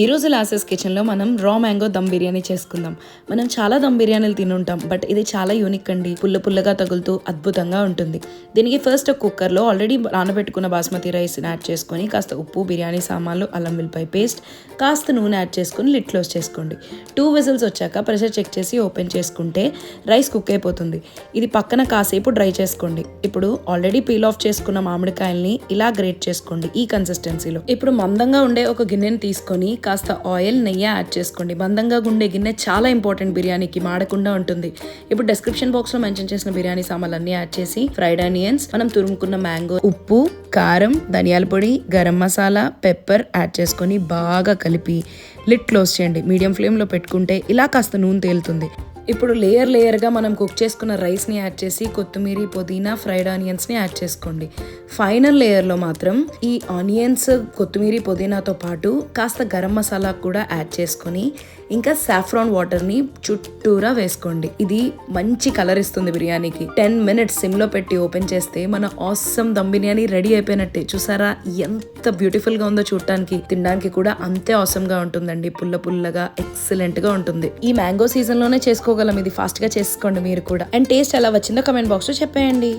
ఈరోజు లాసెస్ కిచెన్లో మనం రా మ్యాంగో దమ్ బిర్యానీ చేసుకుందాం. మనం చాలా దమ్ బిర్యానీలు తినుంటాం, బట్ ఇది చాలా యూనిక్ అండి. పుల్లగా తగులుతూ అద్భుతంగా ఉంటుంది. దీనికి ఫస్ట్ ఒక కుక్కర్లో ఆల్రెడీ నానబెట్టుకున్న బాస్మతి రైస్ని యాడ్ చేసుకొని కాస్త ఉప్పు, బిర్యానీ సామాన్లు, అల్లం వెల్లిపాయ పేస్ట్, కాస్త నూనె యాడ్ చేసుకొని లిడ్ క్లోజ్ చేసుకోండి. 2 విజిల్స్ వచ్చాక ప్రెషర్ చెక్ చేసి ఓపెన్ చేసుకుంటే రైస్ కుక్ అయిపోతుంది. ఇది పక్కన కాసేపు డ్రై చేసుకోండి. ఇప్పుడు ఆల్రెడీ పీల్ ఆఫ్ చేసుకున్న మామిడికాయల్ని ఇలా గ్రేట్ చేసుకోండి ఈ కన్సిస్టెన్సీలో. ఇప్పుడు మందంగా ఉండే ఒక గిన్నెని తీసుకొని కాస్త ఆయిల్, నెయ్యి యాడ్ చేసుకోండి. బందంగా గుండే గిన్నె చాలా ఇంపార్టెంట్, బిర్యానీకి మాడకుండా ఉంటుంది. ఇప్పుడు డిస్క్రిప్షన్ బాక్స్ లో మెన్షన్ చేసిన బిర్యానీ సామాన్లు అన్ని యాడ్ చేసి ఫ్రైడ్ ఆనియన్స్, మనం తురుముకున్న మ్యాంగో, ఉప్పు, కారం, ధనియాల పొడి, గరం మసాలా, పెప్పర్ యాడ్ చేసుకొని బాగా కలిపి లిడ్ క్లోజ్ చేయండి. మీడియం ఫ్లేమ్ లో పెట్టుకుంటే ఇలా కాస్త నూనె తేలుతుంది. ఇప్పుడు లేయర్గా మనం కుక్ చేసుకున్న రైస్ని యాడ్ చేసి కొత్తిమీర, పుదీనా, ఫ్రైడ్ ఆనియన్స్ని యాడ్ చేసుకోండి. ఫైనల్ లేయర్లో మాత్రం ఈ ఆనియన్స్, కొత్తిమీర, పుదీనాతో పాటు కాస్త గరం మసాలా కూడా యాడ్ చేసుకొని ఇంకా సాఫ్రాన్ వాటర్ని చుట్టూరా వేసుకోండి. ఇది మంచి కలర్ ఇస్తుంది బిర్యానీకి. 10 మినిట్స్ సిమ్లో పెట్టి ఓపెన్ చేస్తే మన ఆసమ్ దమ్ బిర్యానీ రెడీ అయిపోయినట్టే. చూసారా ఎంత బ్యూటిఫుల్గా ఉందో చూడటానికి, తినడానికి కూడా అంతే ఆసమ్గా ఉంటుందండి. పుల్లగా ఎక్సలెంట్గా ఉంటుంది. ఈ మ్యాంగో సీజన్లోనే చేసుకోగలం. ఇది ఫాస్ట్గా చేసుకోండి మీరు కూడా. అండ్ టేస్ట్ ఎలా వచ్చిందో కమెంట్ బాక్స్లో చెప్పేయండి.